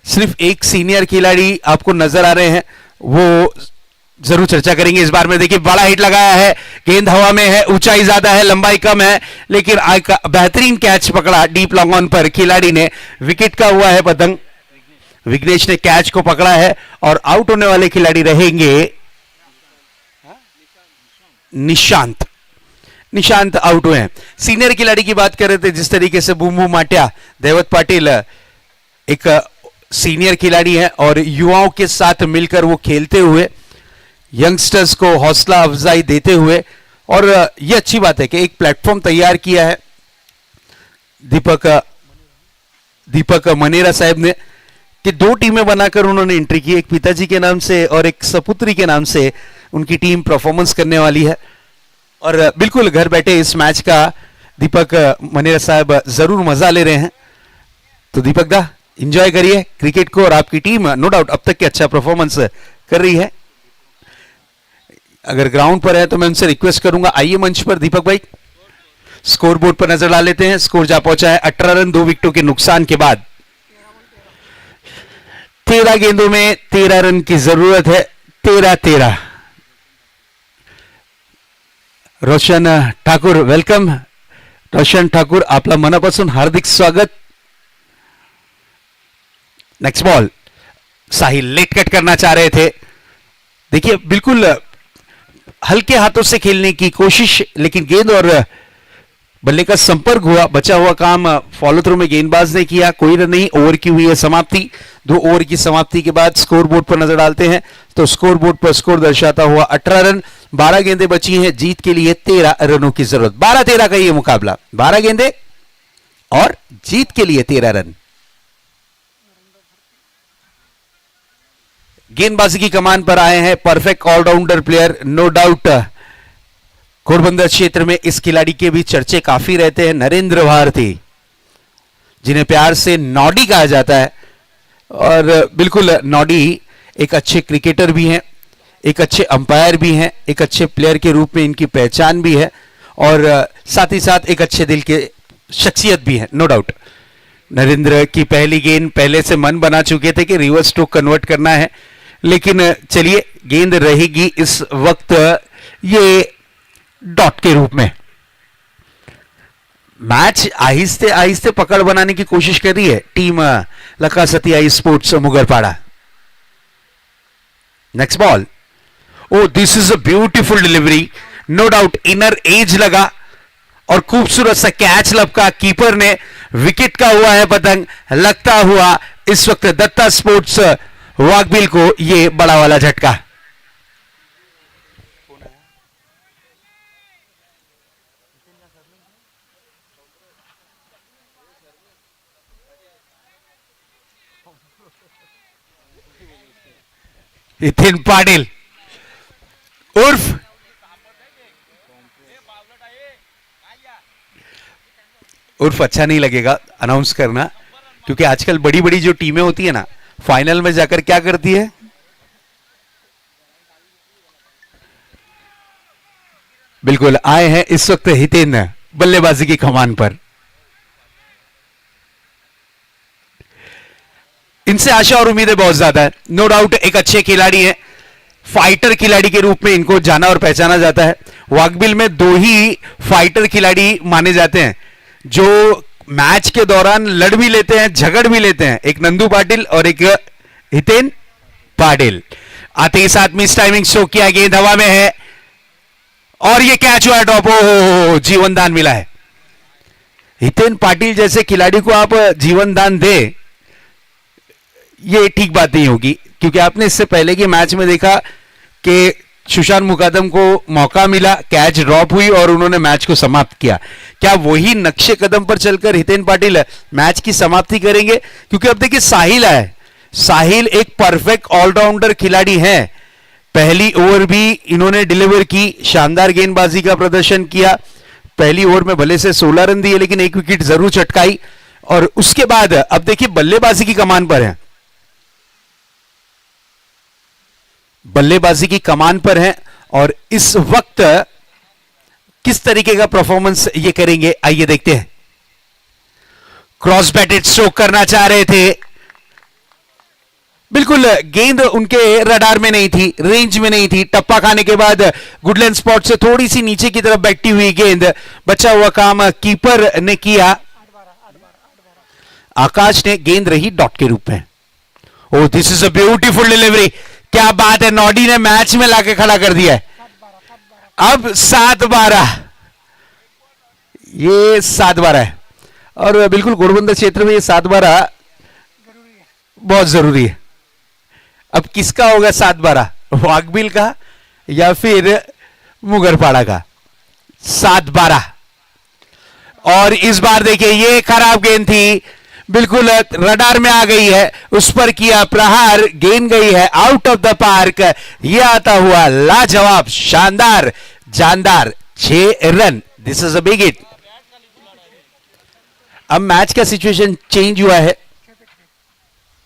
[SPEAKER 4] सिर्फ एक सीनियर खिलाड़ी आपको नजर आ रहे हैं, वो जरूर चर्चा करेंगे इस बार में। देखिए बड़ा हिट लगाया है, गेंद हवा में है, ऊंचाई ज्यादा है, लंबाई कम है, लेकिन बेहतरीन कैच पकड़ा डीप लॉन्ग ऑन पर खिलाड़ी ने। विकेट का हुआ है पतंग, विघ्नेश ने कैच को पकड़ा है और आउट होने वाले खिलाड़ी रहेंगे निशांत। निशांत आउट हुए हैं। सीनियर खिलाड़ी की बात कर रहे थे, जिस तरीके से बूम बूम माटिया, देवत पाटिल एक सीनियर खिलाड़ी है और युवाओं के साथ मिलकर वो खेलते हुए, यंगस्टर्स को हौसला अफजाई देते हुए, और ये अच्छी बात है कि एक प्लेटफॉर्म तैयार किया है दीपक मनेरा साहब ने, कि 2 टीमें बनाकर उन्होंने एंट्री की, एक पिताजी के नाम से और एक सपुत्री के नाम से उनकी टीम परफॉर्मेंस करने वाली है। और बिल्कुल घर बैठे इस मैच का दीपक मनेरा साहब जरूर मजा ले रहे हैं। तो दीपक दा एंजॉय करिए क्रिकेट को, और आपकी टीम नो डाउट अब तक के अच्छा परफॉर्मेंस कर रही है। अगर ग्राउंड पर है तो मैं उनसे रिक्वेस्ट करूंगा आइए मंच पर। दीपक भाई स्कोर बोर्ड पर नजर डाल लेते हैं। स्कोर जा पहुंचा है 18 रन 2 विकेटों के नुकसान के बाद। 13 गेंदों में 13 रन की जरूरत है। 13-13। रोशन ठाकूर वेलकम। रोशन ठाकूर आपला मनापासून हार्दिक स्वागत। Next ball, Sahil late cut करना चाह रहे थे, देखिए बिल्कुल हल्के हाथों से खेलने की कोशिश, लेकिन गेंद और बल्ले का संपर्क हुआ, बचा हुआ काम फॉलो थ्रू में गेंदबाज ने किया। कोई रन नहीं, ओवर की हुई है समाप्ति। 2 ओवर की समाप्ति के बाद स्कोर बोर्ड पर नजर डालते हैं तो स्कोर बोर्ड पर स्कोर दर्शाता हुआ 18 रन। 12 गेंदें बची हैं, जीत के लिए 13 रनों की जरूरत। 12-13 का ये मुकाबला, 12 गेंदें और जीत के लिए 13 रन। गेंदबाजी की कमान पर आए हैं perfect allrounder player, no doubt Ghodbunder क्षेत्र में इस खिलाड़ी के भी चर्चे काफी रहते हैं, नरेंद्र भारती, जिन्हें प्यार से नॉडी कहा जाता है। और बिल्कुल नॉडी एक अच्छे क्रिकेटर भी हैं, एक अच्छे अंपायर भी हैं, एक अच्छे प्लेयर के रूप में इनकी पहचान भी है, और साथ ही साथ एक अच्छे दिल के शख्सियत भी है, नो डाउट। नरेंद्र की पहली गेंद पहले से मन बना चुके थे कि रिवर्स स्ट्रोक कन्वर्ट करना है, लेकिन चलिए गेंद रहेगी इस वक्त ये डॉट के रूप में। मैच आहिस्ते आहिस्ते पकड़ बनाने की कोशिश कर रही है टीम लका सतिया sports Mugarpada. Next ball, oh this is a beautiful delivery, no doubt inner edge लगा और खूबसूरत सा कैच लपका, कीपर ने विकेट का हुआ है पतंग, लगता हुआ इस वक्त दत्ता स्पोर्ट्स वाकबिल को ये बड़ा वाला झटका। नितिन पाटिल उर्फ अच्छा नहीं लगेगा अनाउंस करना, क्योंकि आजकल बड़ी बड़ी जो टीमें होती है ना, फाइनल में जाकर क्या करती है, बिल्कुल आए हैं इस वक्त हितेन बल्लेबाजी की कमान पर। इनसे आशा और उम्मीदें बहुत ज्यादा है, नो डाउट एक अच्छे खिलाड़ी हैं, फाइटर खिलाड़ी के रूप में इनको जाना और पहचाना जाता है। वाकबिल में दो ही फाइटर खिलाड़ी माने जाते हैं जो मैच के दौरान लड़ भी लेते हैं, झगड़ भी लेते हैं, एक नंदू पाटिल और एक हितेन पाटिल। आते ही साथ मिस टाइमिंग शो किया, गेंद हवा में है और ये कैच हुआ ड्रॉप, हो जीवन दान मिला है। हितेन पाटिल जैसे खिलाड़ी को आप जीवन दान दे, ये ठीक बात नहीं होगी, क्योंकि आपने इससे पहले के मैच में देखा कि सुशांत मुकादम को मौका मिला, कैच ड्रॉप हुई और उन्होंने मैच को समाप्त किया। क्या वही नक्शे कदम पर चलकर हितेन पाटिल मैच की समाप्ति करेंगे? क्योंकि अब देखिए साहिल है, साहिल एक परफेक्ट ऑलराउंडर खिलाड़ी है, पहली ओवर भी इन्होंने डिलीवर की, शानदार गेंदबाजी का प्रदर्शन किया, पहली ओवर में भले से 16 रन दिए लेकिन एक विकेट जरूर चटकाई, और उसके बाद अब देखिए बल्लेबाजी की कमान पर है, बल्लेबाजी की कमान पर हैं और इस वक्त किस तरीके का परफॉर्मेंस ये करेंगे, आइए देखते हैं। क्रॉस बैटेड स्ट्रोक करना चाह रहे थे, बिल्कुल गेंद उनके रडार में नहीं थी, रेंज में नहीं थी, टप्पा खाने के बाद गुडलैंड स्पॉट से थोड़ी सी नीचे की तरफ बैठती हुई गेंद, बचा हुआ काम कीपर ने किया, आकाश ने गेंद रही डॉट के रूप में। ओ this is a beautiful delivery, क्या बात है, नॉडी ने मैच में लाके खड़ा कर दिया है। अब 7-12, ये 7-12 है और बिल्कुल घोड़बंदर क्षेत्र में ये 7-12 बहुत जरूरी है। अब किसका होगा 7-12, वाकबिल का या फिर मुगरपाड़ा का? 7-12। और इस बार देखिए ये खराब गेंद थी, बिल्कुल रडार में आ गई है, उस पर किया प्रहार, गेंद गई है आउट ऑफ द पार्क। यह आता हुआ लाजवाब, शानदार, जानदार 6 run, this is a big hit. अब मैच का सिचुएशन चेंज हुआ है,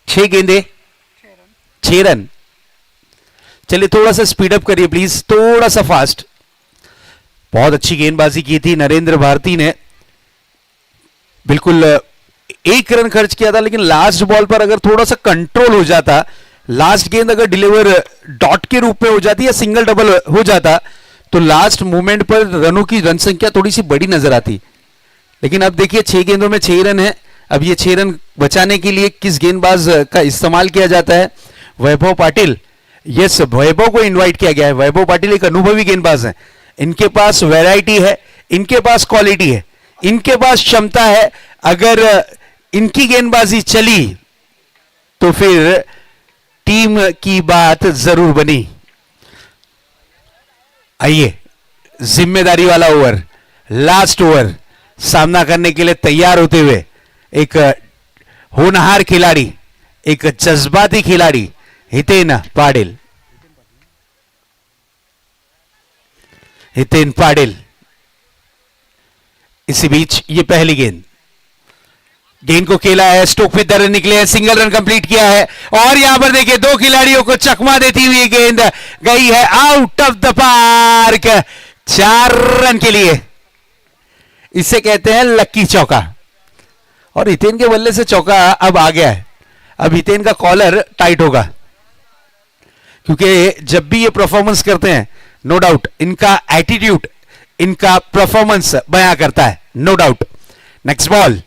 [SPEAKER 4] 6 गेंदे 6 रन। चलिए थोड़ा सा स्पीड अप करिए प्लीज, थोड़ा सा फास्ट। बहुत अच्छी गेंदबाजी की थी नरेंद्र भारती ने, बिल्कुल 1 रन खर्च किया था, लेकिन लास्ट बॉल पर अगर थोड़ा सा कंट्रोल हो जाता, लास्ट गेंद अगर डिलीवर डॉट के रूप में हो जाती या सिंगल डबल हो जाता, तो लास्ट मोमेंट पर रनों की रन संख्या थोड़ी सी बड़ी नजर आती। लेकिन अब देखिए 6 गेंदों में 6 रन है। अब ये 6 रन बचाने के लिए किस गेंदबाज का इस्तेमाल किया जाता है? वैभव पाटिल। यस, वैभव को इन्वाइट किया गया है। वैभव पाटिल एक अनुभवी गेंदबाज है, इनके पास वैरायटी है, इनके पास क्वालिटी है, इनके पास क्षमता है। अगर इनकी गेंदबाजी चली तो फिर टीम की बात जरूर बनी। आइए, जिम्मेदारी वाला ओवर, लास्ट ओवर सामना करने के लिए तैयार होते हुए एक होनहार खिलाड़ी, एक जज्बाती खिलाड़ी हितेन पाटिल। हितेन पाटिल, इसी बीच ये पहली गेंद, गेंद को खेला है, स्टोक पे दर निकले हैं, सिंगल रन कंप्लीट किया है और यहां पर देखिए 2 खिलाड़ियों को चकमा देती हुई गेंद गई है out of the park, 4 run के लिए। इसे कहते हैं लक्की चौका, और हितेन के बल्ले से चौका अब आ गया है। अब हितेन का कॉलर टाइट होगा, क्योंकि जब भी ये परफॉर्मेंस करते हैं, नो डाउट इनका एटीट्यूड, इनका परफॉर्मेंस बयां करता है, नो डाउट। नेक्स्ट बॉल,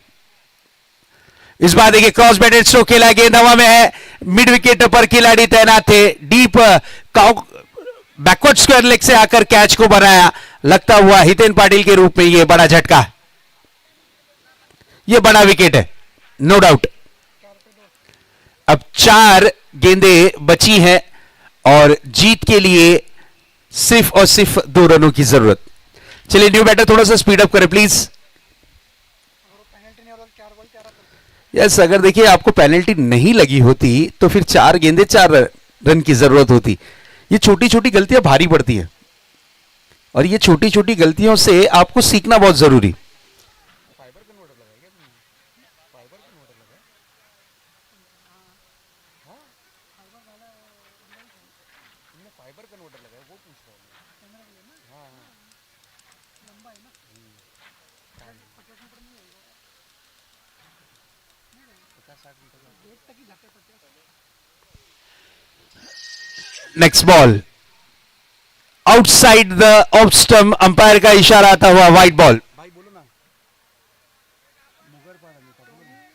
[SPEAKER 4] इस बार देखिए क्रॉस बैटेड स्ट्रोक खेला, गेंद हवा में है, मिड विकेट पर खिलाड़ी तैनात थे, डीप बैकवर्ड स्क्वायर लेग से आकर कैच को बनाया, लगता हुआ हितेन पाटिल के रूप में यह बड़ा झटका, यह बड़ा विकेट है, नो डाउट। अब 4 गेंदें बची हैं और जीत के लिए सिर्फ और सिर्फ 2 रनों की जरूरत। चलिए न्यू बैटर थोड़ा सा स्पीड अप करें प्लीज। यस, अगर देखिए आपको पेनल्टी नहीं लगी होती तो फिर 4 गेंदे 4 रन की जरूरत होती। ये छोटी छोटी गलतियां भारी पड़ती हैं और ये छोटी छोटी गलतियों से आपको सीखना बहुत जरूरी। Next ball outside the off stump, umpire का इशारा आता हुआ वाइड बॉल।
[SPEAKER 5] भाई बोलो ना, मुगर पाड़ा नहीं था, बोलो ना।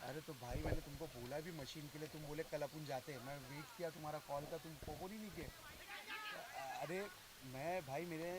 [SPEAKER 5] अरे तो भाई मैंने तुमको बोला भी मशीन के लिए, तुम बोले कल अपन जाते हैं, मैं वेट किया तुम्हारा कॉल का, तुम फोन ही नहीं किए। अरे मैं भाई मेरे